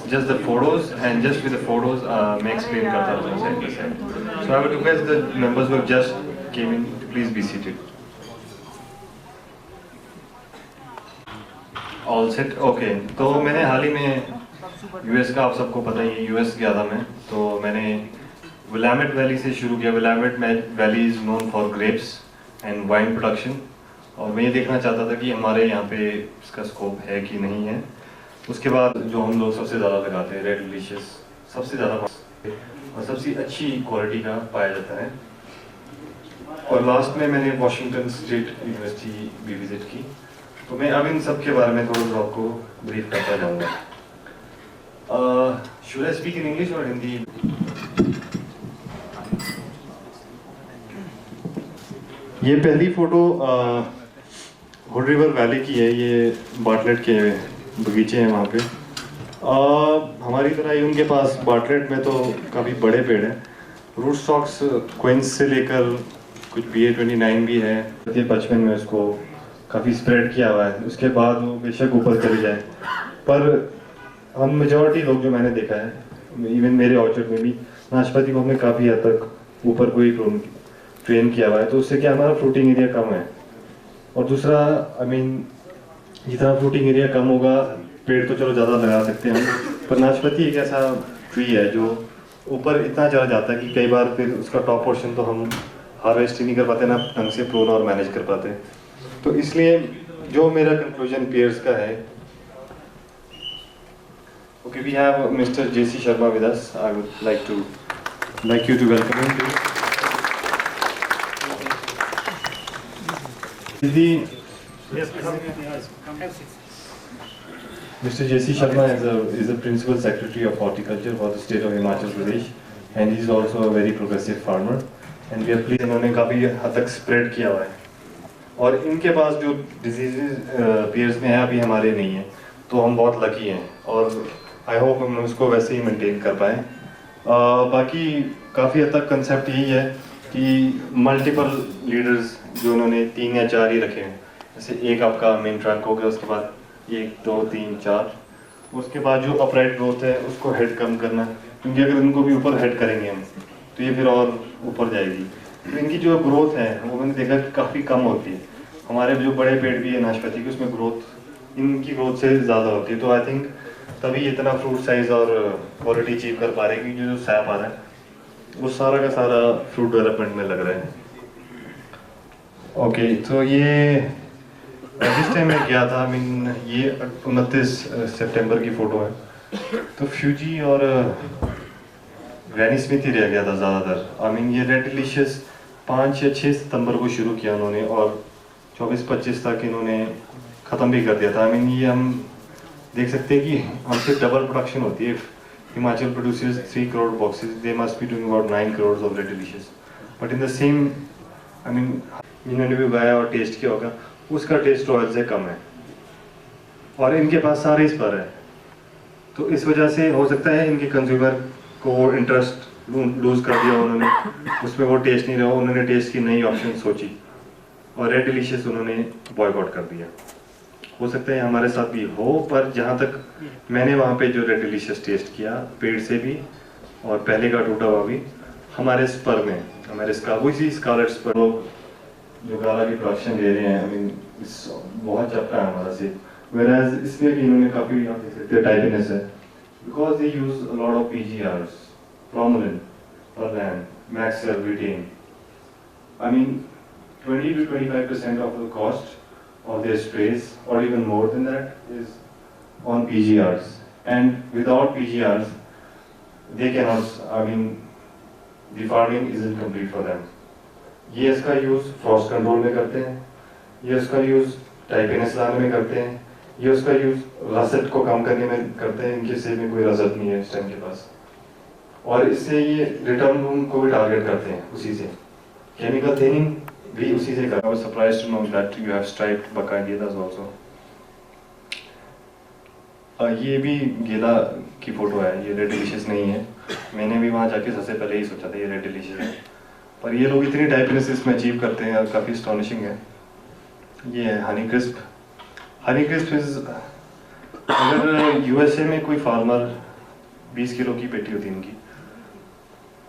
Just the photos, and just with the photos, मैं explain करता रहूँगा side by side. So I would request the members who have just came in to please be seated. All set, okay. तो मैंने हाल ही में US का, आप सबको पता ही है, यूएस गया था मैं. तो मैंने विलामेट वैली से शुरू किया. Willamette valley is known for grapes and wine production, और मैं ये देखना चाहता था कि हमारे यहाँ पे इसका स्कोप है कि नहीं है. उसके बाद जो हम लोग सबसे ज़्यादा लगाते हैं, रेड डिलीशियस सबसे ज़्यादा और सबसे अच्छी क्वालिटी का पाया जाता है. और लास्ट में मैंने वॉशिंगटन स्टेट यूनिवर्सिटी भी विज़िट की. तो मैं अब इन सब के बारे में थोड़ा सा आपको ब्रीफ करता जाऊँगा. Should I speak in English और हिंदी? ये पहली फ़ोटो हुड रिवर वैली की है. ये बार्टलेट के बगीचे हैं वहाँ पे. हमारी तरह ही उनके पास बार्टलेट में तो काफ़ी बड़े पेड़ हैं. रूट स्टॉक्स क्विंस से लेकर कुछ BA29 भी है. 55 में उसको काफ़ी स्प्रेड किया हुआ है. उसके बाद वो बेशक ऊपर चले जाए, पर हम मेजॉरिटी लोग जो मैंने देखा है, इवन मेरे ऑर्चर्ड में भी, नाशपाती को हमने काफ़ी हद तक ऊपर को ही ट्रेन किया हुआ है. तो उससे क्या हमारा फ्रूटिंग एरिया कम है. और दूसरा जितना फ्रूटिंग एरिया कम होगा, पेड़ तो चलो ज़्यादा लगा सकते हैं हम, पर नाशपाती एक ऐसा ट्री है जो ऊपर इतना चला जाता है कि कई बार फिर उसका टॉप पोर्शन तो हम हार्वेस्ट ही नहीं कर पाते, ना ढंग से प्रोन और मैनेज कर पाते. तो इसलिए जो मेरा कंक्लूजन पियर्स का है, okay, we have mister JC Sharma with us. I would like you to welcome him please. Yes, Mr. JC Sharma is the Principal Secretary of Horticulture for the state of Himachal Pradesh, and he is also a very progressive farmer. And we are pleased इन्होंने काफ़ी हद तक spread किया हुआ है. और इनके पास जो डिजीज़ पेयर्स में है अभी हमारे नहीं है, तो हम बहुत लकी हैं. और आई होप हम उसको वैसे ही मेंटेन कर पाएँ. बाकी काफ़ी हद तक कंसेप्ट यही है कि मल्टीपल लीडर्स जो उन्होंने 3 या 4 ही रखे हैं. जैसे एक आपका मेन ट्रैक हो गया, उसके बाद 1 2 3 4, उसके बाद जो अपराइट ग्रोथ है उसको हेड कम करना, क्योंकि अगर इनको भी ऊपर हेड करेंगे हम तो ये फिर और ऊपर जाएगी. तो इनकी जो ग्रोथ है वो मैंने देखा कि काफ़ी कम होती है. हमारे जो बड़े पेड़ भी है नाशपाती की, उसमें ग्रोथ इनकी ग्रोथ से ज़्यादा होती है. तो आई थिंक तभी इतना फ्रूट साइज और क्वालिटी अचीव कर पा रहे हैं, क्योंकि जो सैप आ रहा है वो सारा का सारा फ्रूट डेवलपमेंट में लग रहा है. ओके, तो ये जिस टाइम मैं गया था, ये 29 सितंबर की फ़ोटो है. तो फ्यूजी और ग्रैनी स्मिथ ही रह गया था ज़्यादातर. ये रेड डिलीशियस 5 या 6 सितंबर को शुरू किया उन्होंने, और 24-25 तक इन्होंने ख़त्म भी कर दिया था. ये हम देख सकते हैं कि हमसे डबल प्रोडक्शन होती है. Himachal produces 3 crore boxes, they must be doing about 9 crore of red delicious. But in the same इन्होंने भी उगाया और टेस्ट किया होगा, उसका टेस्ट रॉयल से कम है. और इनके पास सारे इस पर है. तो इस वजह से हो सकता है इनके कंज्यूमर को इंटरेस्ट लूज कर दिया उन्होंने, उसमें वो टेस्ट नहीं रहा, उन्होंने टेस्ट की नई ऑप्शन सोची और रेड डिलीशियस उन्होंने बॉयकॉट कर दिया. हो सकता है हमारे साथ भी हो, पर जहाँ तक मैंने वहाँ पे जो रेड डिलीशियस टेस्ट किया पेड़ से भी और पहले का टूटा हुआ भी, हमारे स्पर में, हमारे वही स्कारलेट स्पर लोग जो गाला की प्रोडक्शन दे रहे हैं, बहुत चपटा है हमारा से. Whereas इसमें भी इन्होंने काफ़ी आप देख सकते हैं टाइटनेस है, because they use a lot of PGRs, Promolin, Perlan, Maxel, Retain. 20 to 25% of the cost of their sprays, or even more than that, is on PGRs. And without PGRs, they cannot. The farming isn't complete for them. ये इसका use Frost control में करते हैं, ये इसका use टाइपेनेस लाने में करते हैं, ये उसका यूज़ रसद को कम करने में करते हैं. इनके सेब में कोई रसद नहीं है इस टाइम के पास, और इससे ये रिटर्न रूम को भी टारगेट करते हैं. उसी से केमिकल थिनिंग भी उसी से करा। I was surprised to know that you have striped bacadillas also. ये भी गेला की फोटो है, ये रेड डिलीशियस नहीं है। मैंने भी वहाँ जाके सबसे पहले ही सोचा था ये रेड डिलीशियस है, पर ये लोग इतनी टाइपनेस इसमें अचीव करते हैं और काफ़ी अस्टॉनिशिंग है। ये है Honey crisp. Honey crisp is, अगर यूएसए में कोई फार्मर 20 किलो की पेटी होती है इनकी,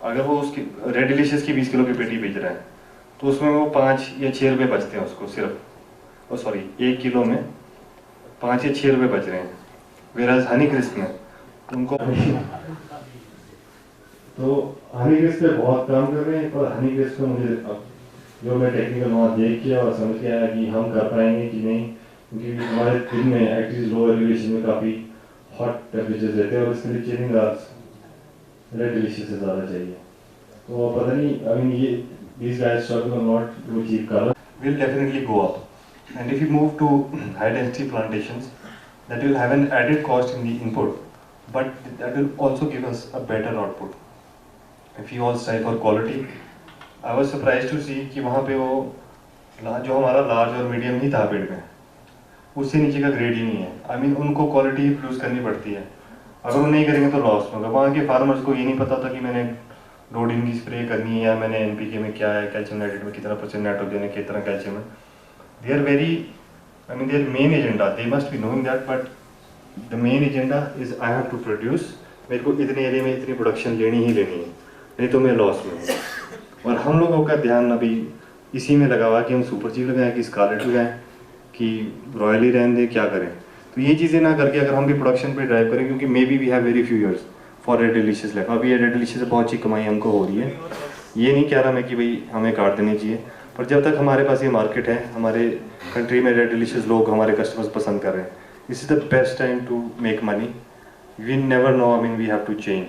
अगर वो उसकी रेड डिलीशियस की 20 किलो की पेटी बेच रहा है तो उसमें वो 5 या 6 रुपये बचते हैं उसको सिर्फ, और सॉरी 1 किलो में 5 या 6 रुपये बच रहे हैं। वेराज हनी क्रिस्प में उनको तो हनी क्रिस्प पे बहुत काम कर रहे हैं, पर हनी क्रिस्प में मुझे जो मैं टेक्निकल वहाँ देख के और समझ के आया कि हम कर पाएंगे कि नहीं, क्योंकि हमारे दिन में एक्चुअली लो एलिवेशन में काफ़ी हॉट टेम्परेचर रहते हैं और इसके लिए चेनिंग रार्स रेड डिलीशियस से ज़्यादा चाहिए। तो पता नहीं, आई मीन ये these guys struggle a lot to achieve color will definitely go up, and if you move to high density plantations, that will have an added cost in the input, but that will also give us a better output if you all strive for quality. I was surprised to see कि वहाँ पे वो जो हमारा large और medium ही था पेड़ में, उससे नीचे का ग्रेड ही नहीं है। आई मीन उनको क्वालिटी प्रोड्यूस करनी पड़ती है, अगर वो नहीं करेंगे तो लॉस होगा। वहाँ के फार्मर्स को ये नहीं पता था कि मैंने रोडिन की स्प्रे करनी है या मैंने एनपीके में क्या है, कैल्शियम नाइट्रेट में कितना % नाइट्रोजन है, कितना कैल्शियम है। They are very, I mean their main agenda, they must be knowing that, but the main agenda is I have to produce, मेरे को इतने एरिया में इतनी प्रोडक्शन लेनी ही लेनी है, नहीं तो मैं लॉस में हूँ। और हम लोगों का ध्यान अभी इसी में लगा हुआ कि हम सुपर चीफ लगाएं कि स्कारलेट लगाएं कि रॉयली रहने दें, क्या करें। तो ये चीज़ें ना करके अगर हम भी प्रोडक्शन पे ड्राइव करें, क्योंकि maybe we have very few years for red delicious life. अभी ये रेड डिलीशियस से बहुत अच्छी कमाई हमको हो रही है, ये नहीं कह रहा मैं कि भाई हमें काट देनी चाहिए, पर जब तक हमारे पास ये मार्केट है, हमारे कंट्री में रेड डिलीशियस लोग हमारे कस्टमर्स पसंद कर रहे हैं, this is the best time to make money. We never know, I mean we have to change,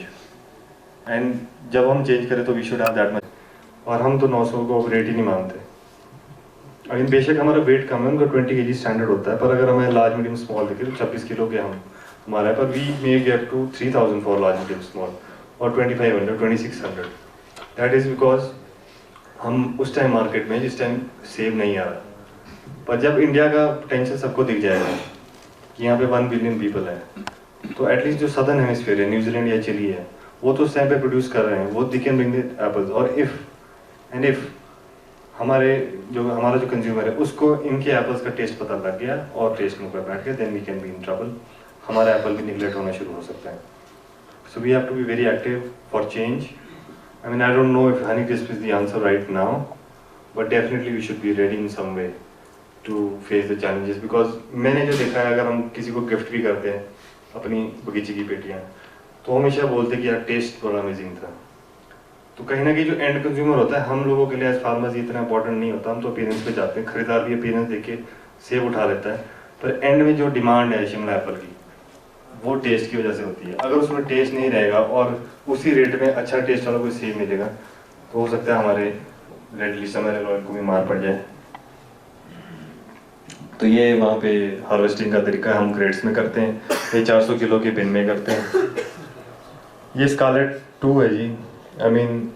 and जब हम चेंज करें तो we should have that much. और हम तो 900 को रेट ही नहीं मानते। आई मीन बेशक हमारा वेट कम है, उनका 20 kg स्टैंडर्ड होता है, पर अगर हमें लार्ज मीडियम स्मॉल देखें तो 26 किलो के हम हमारा है, पर we may get to 3000 for large medium small और 2500 2600। दैट इज़ बिकॉज हम उस टाइम मार्केट में जिस टाइम सेव नहीं आ रहा। पर जब इंडिया का पोटेंशियल सबको दिख जाएगा कि यहाँ पे 1 बिलियन पीपल है, तो एटलीस्ट जो सदर्न हेमिस्फीयर है, न्यूजीलैंड या चिली है, वो तो उस टाइम पे प्रोड्यूस कर रहे हैं, वो they can bring the apples. और इफ़ हमारा जो कंज्यूमर है उसको इनके एप्पल्स का टेस्ट पता लग गया और टेस्ट मुँह पर बैठ गया, then we can be in trouble, हमारा एप्पल भी निगलेक्ट होना शुरू हो सकता है। So we have to be very active for change. I mean I don't know if honey crisp is the answer right now, but definitely we should be ready in some way to face the challenges. Because मैंने जो देखा है, अगर हम किसी को gift भी करते हैं अपनी बगीचे की पेटियाँ, तो हमेशा बोलते हैं कि यार टेस्ट बड़ा अमेजिंग था। तो कहीं ना कहीं जो एंड कंज्यूमर होता है, हम लोगों के लिए एज फार्मर्स इतना इंपॉर्टेंट नहीं होता। हम तो अपीयरेंस पे जाते हैं, खरीदार भी अपीयरेंस देख के सेब उठा लेता है, पर एंड में जो डिमांड है शिमला एप्पल की, वो टेस्ट की वजह से होती है। अगर उसमें टेस्ट नहीं रहेगा और उसी रेट में अच्छा टेस्ट वाला कोई सेब मिलेगा, तो हो सकता है हमारे रेड लिस्ट हमारे रॉयल को भी मार पड़ जाए। तो ये वहाँ पे हार्वेस्टिंग का तरीका हम ग्रेड्स में करते हैं, ये 400 किलो के बिन में करते हैं। ये स्कारलेट 2 है जी। आई मीन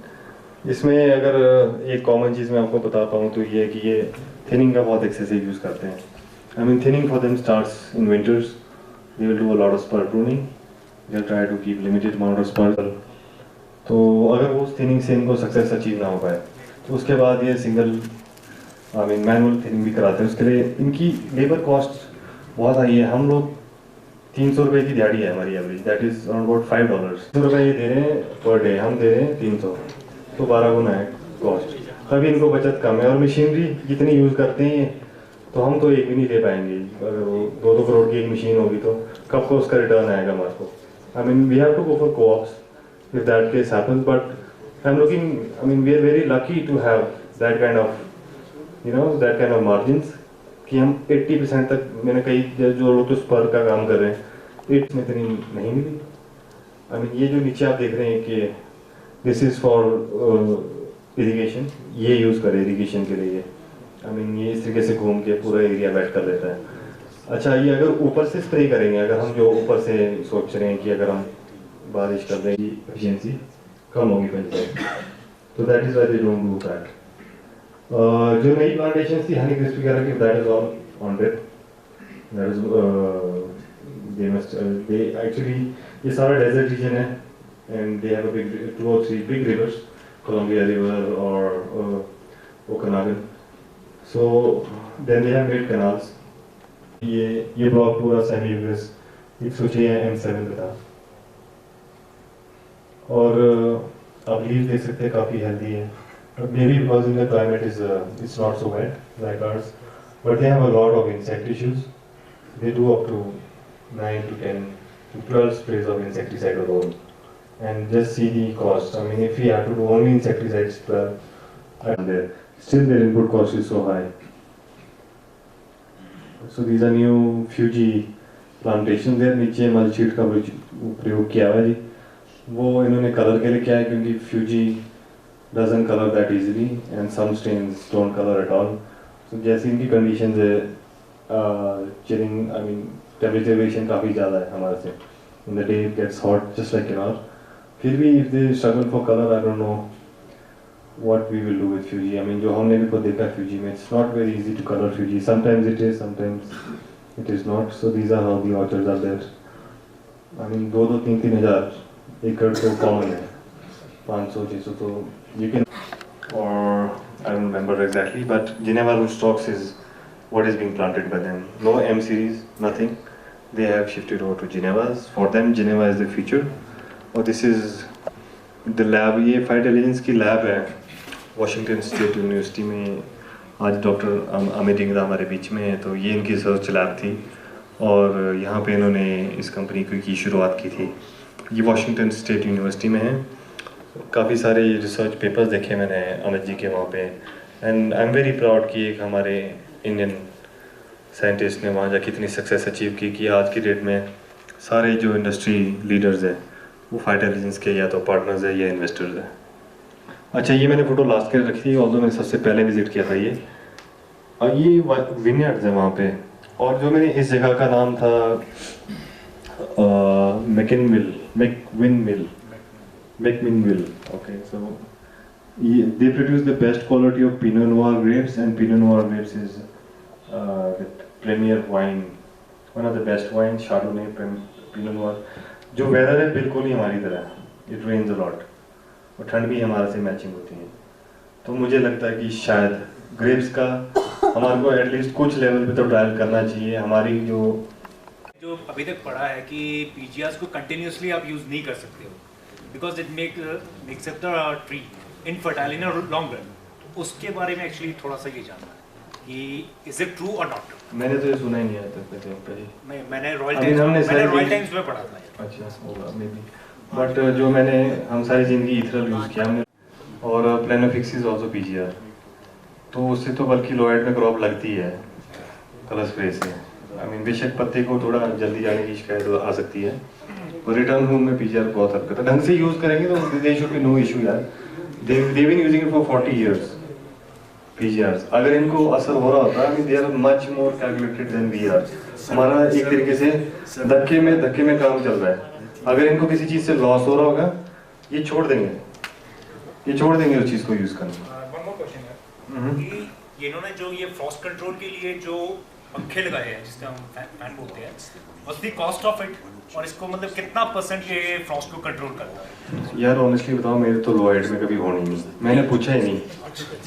इसमें अगर एक कॉमन चीज़ मैं आपको बता पाऊँ तो ये है कि ये थिनिंग का बहुत एक्सेसिव यूज़ करते हैं। I mean thinning for them starts in winters, they will do a lot of spur pruning, they will try to keep limited amount of spur. तो अगर वो थिनिंग से इनको सक्सेस अचीव ना हो पाए तो उसके बाद ये single I mean manual thinning भी कराते हैं। उसके लिए इनकी लेबर कॉस्ट बहुत हाई है। हम लोग 300 रुपये की दिहाड़ी है हमारी average, that is around about $5। 100 रुपये ये दे रहे हैं पर डे, हम दे रहे हैं 300, तो 12 गुना है कॉस्ट। तभी इनको बचत कम है और मशीनरी जितनी यूज़ करते हैं, तो हम तो एक भी नहीं ले पाएंगे। अगर वो 2-2 करोड़ की एक मशीन होगी तो कब को उसका रिटर्न आएगा हमारे को। I mean we have to go for co-ops if that case happens, but I am looking, I mean we are very lucky to have that kind of that kind of margins कि हम 80% तक, मैंने कई जो लोग तो spur का काम कर रहे हैं, 8 में इतनी नहीं मिली। आई मीन ये जो नीचे आप देख रहे हैं कि दिस इज़ फॉर इरिगेशन, ये यूज़ करें इरिगेशन के लिए। आई मीन ये इस तरीके से घूम के पूरा एरिया वेट कर लेता है। अच्छा, ये अगर ऊपर से स्प्रे करेंगे, अगर हम जो ऊपर से सोच रहे हैं कि अगर हम बारिश कर दें एफिशिएंसी कम होगी 25, तो that is why they don't do that. जो नई प्लांटेशन थी हनी क्रिस्प वगैरह की, that is all on date, that is they must they actually ये सारा डेजर्ट रीजन है and they have a big 2 or 3 big rivers, Columbia river और Okanagan, so then they have made canals. ये block पूरा semi US 106 M7 का था और आप लीव देख सकते हैं काफ़ी हेल्दी है, maybe because in the climate is it's not so wet like ours, but they have a lot of insect issues, they do up to 9 to 10 to 12 sprays of insecticide alone, and just see the cost. I mean, if we have to do only insecticides 12, and still their input cost is so high. So these are new Fuji plantation there, नीचे मल्चीट का प्रयोग किया हुआ है जी, वो इन्होंने colour के लिए किया है क्योंकि Fuji doesn't color that easily and some strains don't color at all. So जैसी इनकी conditions है, chilling, I mean temperature variation काफ़ी ज़्यादा है हमारे से, in the day it gets hot just like in our, फिर भी if they struggle for color, I don't know what we will do with Fuji. I mean, जो हमने भी को देखा Fuji में, it's not very easy to color Fuji. Sometimes it is, sometimes it is not. So these are how the orchards are there. I mean, 2-3 हज़ार एकड़ तो common है, 500-600 तो you can, or I don't remember exactly, but Geneva rootstocks is what is being planted by them. No M series, nothing. They have shifted over to Genevas. For them, Geneva is the future. और this is the lab, ये फाइटोलॉजिन्स की lab है Washington state university में। आज doctor Amit Dhingra हमारे बीच में है, तो ये इनकी रिसर्च लैब थी और यहाँ पे इन्होंने इस कंपनी की शुरुआत की थी। ये वॉशिंगटन स्टेट यूनिवर्सिटी में है। काफ़ी सारे रिसर्च पेपर्स देखे मैंने अमित जी के वहाँ पे, and I am very proud कि एक हमारे इंडियन साइंटिस्ट ने वहाँ जाके इतनी सक्सेस अचीव की कि आज की डेट में सारे जो इंडस्ट्री लीडर्स हैं वो फाइटोलॉजिन्स के या तो पार्टनर्स है या इन्वेस्टर्स है। अच्छा, ये मैंने फ़ोटो लास्ट कर रखी थी, ऑल्दो मैंने सबसे पहले विजिट किया था ये, और ये विनयार्ड्स है वहाँ पे। और जो मैंने इस जगह का नाम था मैकमिनविल, ओके, सो ये they produce the best quality of pinot noir grapes, and pinot noir grapes is the premier wine, one of the best wine, chardonnay, pinot noir. जो वेदर है बिल्कुल ही हमारी तरह, इट रेन्स अ लॉट और ठंड भी हमारे से मैचिंग होती है, तो मुझे लगता है कि शायद ग्रेप्स का हमारे को एटलीस्ट कुछ लेवल पे तो ट्रायल करना चाहिए। हमारी जो अभी तक पढ़ा है कि पीजीआर्स को कंटिन्यूसली आप यूज़ नहीं कर सकते हो, because it makes the tree infertile in long run. उसके बारे में एक्चुअली थोड़ा सा ये जानना है कि इज इट ट्रू और नॉट? मैंने तो ये सुना ही नहीं आता कहीं। मैंने रॉयल टाइम्स में पढ़ा था। अच्छा, होगा मे बी, बट जो हम सारी ज़िंदगी इथरल यूज़ किया हमने, और प्लेनोफिक्स इज ऑल्सो पीजीआर, तो उससे तो बल्कि लोएड में क्रॉप लगती है कलर स्प्रे से। आई मीन बेशक पत्ते को थोड़ा जल्दी जाने की शिकायत आ सकती है, पर रिटर्न होम में पीजीआर बहुत हरकत है। ढंग से यूज़ करेंगे तो they should be no issue यार। They been using it for 40 years PGRs. अगर इनको असर हो रहा होता है, I mean they are much more calculated than we are. हमारा एक तरीके से धक्के में काम चल रहा है। अगर इनको किसी चीज़ से लॉस हो रहा होगा, ये छोड़ देंगे उस चीज़ को यूज़ करना। वन मोर क्वेश्चन है कि इन्होंने जो ये फ्रॉस्ट कंट्रोल के लिए जो पंखे लगाए हैं, जिसका हम फैन बोलते हैं, what's the cost of it, और इसको मतलब कितना % ये फ्रॉस्ट को कंट्रोल करता है? यार ऑनेस्टली बताओ, मेरे तो लोएड में कभी होनी नहीं, मैंने पूछा ही नहीं।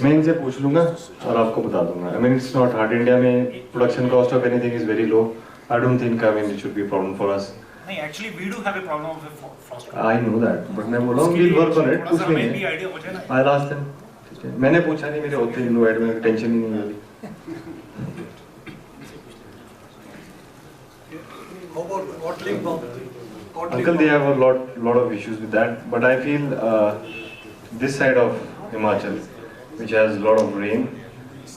मैं इनसे पूछ लूँगा और आपको बता दूंगा। I mean it's not hard. India में production cost of anything is very low. I don't think I mean it should be problem for us. नहीं, actually we do have a problem with frost. I know that, but मैं बोल रहा हूँ will work on it. कुछ नहीं है, idea हो जाए ना। आई लास्ट टाइम ठीक है, मैंने पूछा नहीं, मेरे होते लोएड में टेंशन ही नहीं है। Uncle, they have a lot of issues with that, but I feel this side of Himachal, which has a lot of rain,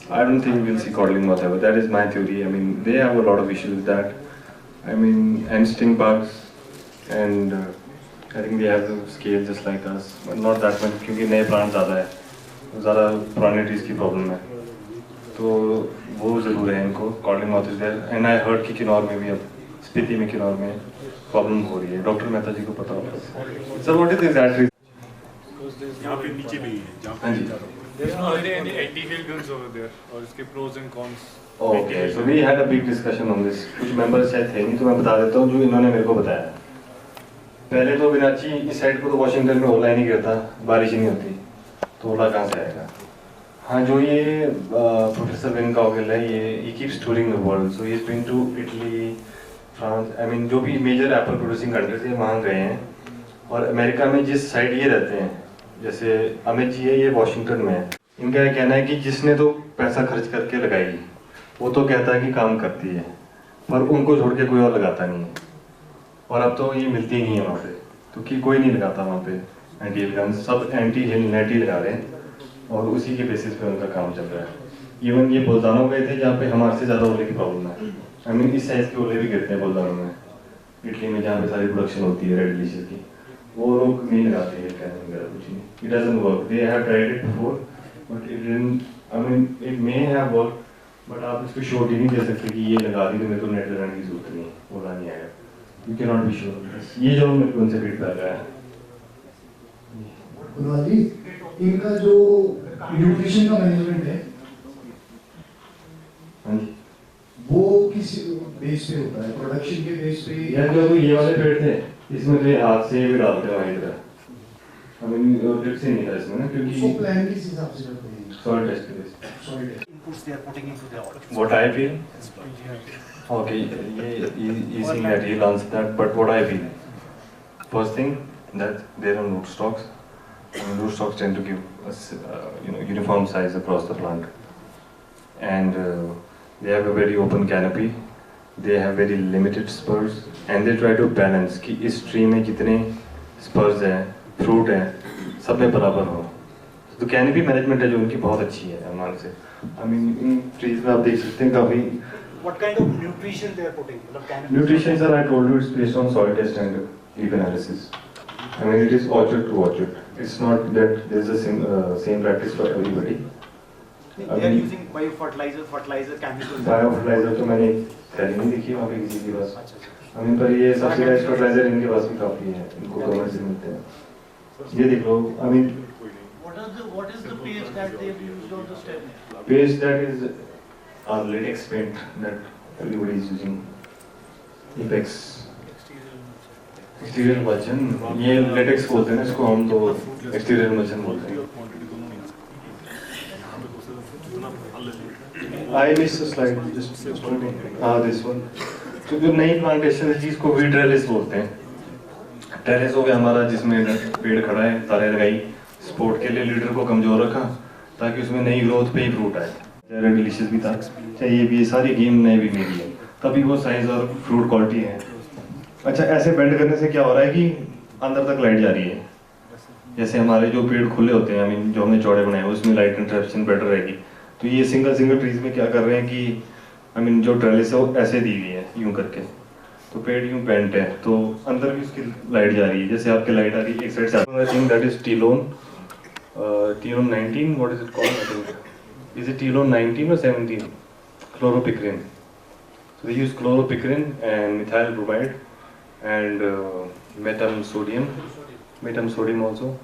I don't think we'll see codling moth ever. That is my theory. I mean, they have a lot of issues with that. I mean, and stink bugs, and I think they have the scale just like us, but not that much क्योंकि नए plant ज़्यादा है, ज़्यादा पुराने trees की problem है, तो वो ज़रूर है इनको। Codling moth is there, and I heard कि किन्नौर में भी, अब स्पीति में किन्नौर में प्रॉब्लम हो रही है। डॉक्टर मेहता जी को पता होगा। Sir what is exact reason? यहाँ पे नीचे भी है, हाँ जी, There's no any anti-whale guns over there, और इसके pros and cons. Okay, so we had a big discussion on this. कुछ members शायद थे नहीं, तो मैं बता देता हूँ जो इन्होंने मेरे को बताया। पहले तो विनाची इस साइड को तो वॉशिंगटन में ओला ही नहीं गिरता, बारिश ही नहीं होती, तो ओला कहाँ से आएगा? हाँ, जो ये प्रोफेसर विन काउगिल है, ये keeps touring the world, so he's been to Italy, France, I mean जो भी मेजर एप्पल प्रोड्यूसिंग कंट्रीज है वहाँ गए हैं, और अमेरिका में जिस साइड ये रहते हैं, जैसे अमित जी है, ये वॉशिंगटन में है, इनका ये कहना है कि जिसने तो पैसा खर्च करके लगाई वो तो कहता है कि काम करती है, पर उनको छोड़ के कोई और लगाता नहीं है, और अब तो ये मिलती ही नहीं है वहाँ पे, तो कि कोई नहीं लगाता वहाँ पे एंटी हिल गन, सब एंटी हिल नेट ही लगा रहे हैं, और उसी के बेसिस पे उनका काम चल रहा है। इवन ये बुल्तानो गए थे जहाँ पे हमारे से ज़्यादा ओले की प्रॉब्लम है, आई मीन इस साइज़ के ओले भी गिरते हैं बुल्तानो में, इटली में जहाँ पे सारी प्रोडक्शन होती है रेड डिलीशियस की, वो लोग नहीं लगाते हैं कैन वगैरह कुछ नहीं, it doesn't work, they have tried it before but it didn't, I mean it may have work, but आप इसको श्योरिटी नहीं दे सकते कि ये लगा दी तो मेरे को नेट लगाने की जरूरत नहीं, ओला नहीं आएगा, you can not be sure. ये जो मेरे को उनसे फीडबैक आया। गुरुवाजी, इनका जो न्यूट्रिशन का मैनेजमेंट है, हाँ जी, वो किस बेस पे होता है? प्रोडक्शन के बेस पे? यार जो ये वाले पेड़ थे, इसमें तो ये हाथ से भी डालते हैं हमारी तरह, I mean ड्रिप से नहीं था इसमें ना, क्योंकि उसको प्लान किस हिसाब से करते हैं? सॉइल टेस्ट के बेस पे। Soil test. Inputs they are putting into their order. What I feel? Okay, you saying that he'll answer that, but what I feel? First thing, that there are root stocks. I mean, root stocks tend to give us, uniform size across the plant, and they have a very open canopy. They have very limited spurs, and they try to balance कि इस tree में जितने spurs हैं, fruit हैं, सब में बराबर हो। तो canopy management है जो उनकी बहुत अच्छी है अनुमान से। I mean इन trees में आप देख सकते हैं काफी। What kind of nutrition they are putting? Nutrition, sir, I told you it's based on soil test and leaf analysis. I mean it is orchard to orchard. It's not that there is a same practice for everybody. They are using fertilizer chemicals. Biofertilizer तो मैंने थैली नहीं देखी वहाँ पे किसी के पास। I mean पर ये subsidized fertilizer इनके पास भी काफी है, इनको गवर्नमेंट से मिलते हैं। ये देख लो, I mean What is the pH that they have used on the stem? pH that is our latex paint that everybody is using. Apex. Exterior emulsion, ये latex बोलते हैं ना इसको, हम तो exterior emulsion बोलते हैं। I missed a slide, just this one. तो जो नई प्लांटेशन है जिसको वी ट्रेलिस बोलते हैं, टेरेस हो गया हमारा जिसमें पेड़ खड़ा है, तारे लगाई, सपोर्ट के लिए लीडर को कमजोर रखा ताकि उसमें नई ग्रोथ पे ही फ्रूट आए। रेड डिलीशियस भी था, चाहे ये भी, सारी गेम नए भी मेरी है, तभी वो साइज और फ्रूट क्वालिटी है। अच्छा, ऐसे बेंड करने से क्या हो रहा है कि अंदर तक लाइट जा रही है, जैसे हमारे जो पेड़ खुले होते हैं, आई मीन जो हमने चौड़े बनाए उसमें लाइट इंटरप्शन बेटर रहेगी। तो ये सिंगल ट्रीज में क्या कर रहे हैं कि आई मीन जो ट्रेलिस है वो ऐसे दी हुई है यूं करके, तो पेड़ यूं बेंट है तो अंदर भी उसकी लाइट जा रही है, जैसे आपके लाइट आ रही है एक साइड से। आई थिंक दैट इज टीलोन 19, what is it called? I think is it टीलोन 19 or 17? Chloropicrin. So they use chloropicrin and methyl bromide and metam sodium also,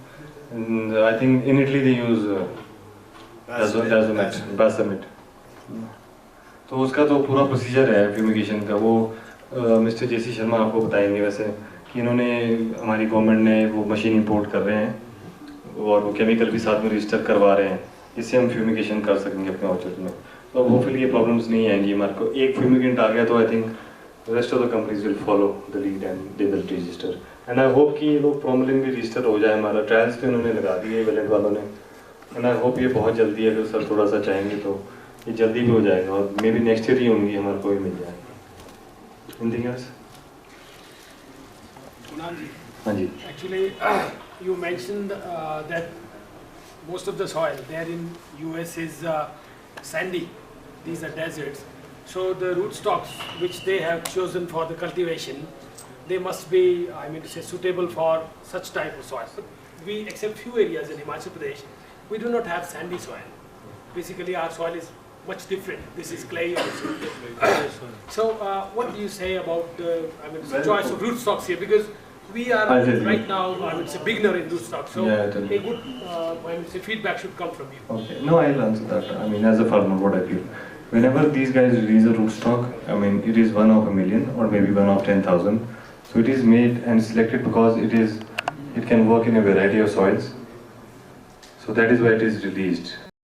and I think in Italy they use Basamit. तो उसका तो पूरा procedure है fumigation का, वो mister जेसी शर्मा आपको बताएंगे वैसे कि इन्होंने, हमारी गवर्नमेंट ने वो मशीन इंपोर्ट कर रहे हैं और वो केमिकल भी साथ में रजिस्टर करवा रहे हैं, इससे हम फ्यूमिगेशन कर सकेंगे अपने ऑर्चर्ड में। तो होपफुली ये प्रॉब्लम्स नहीं आएंगी हमारे को। एक फ्यूमिगेंट आ गया तो I think rest of the companies will follow the lead and they will register, and I hope कि ये लोग फॉर्मलिन भी रजिस्टर हो जाए। हमारा ट्रायल्स तो इन्होंने लगा दिए वेलेंट वालों ने, एंड आई होप ये बहुत जल्दी, अगर सर थोड़ा सा चाहेंगे तो ये जल्दी भी हो जाएगा और मे बी नेक्स्ट ईयर ही होंगी हमारे को भी मिल जाए। Anything else? हाँ जी। Actually, you mentioned that most of the soil there in US is sandy. These are deserts. So the rootstocks which they have chosen for the cultivation, they must be, I mean to say, suitable for such type of soil. But we, except few areas in Himachal Pradesh, we do not have sandy soil. Basically, our soil is much different. This is clay also. So what do you say about I mean, the choice of rootstocks here? Because we are I'll tell you. right now, I would say, beginner in rootstock. So Yeah, I'll tell you. a good, I would say, feedback should come from you. Okay, no, I'll answer that. I mean, as a farmer, what I feel. Whenever these guys release a rootstock, I mean, it is 1 of a million or maybe 1 of 10,000. So it is made and selected because it can work in a variety of soils. So that is why it is released.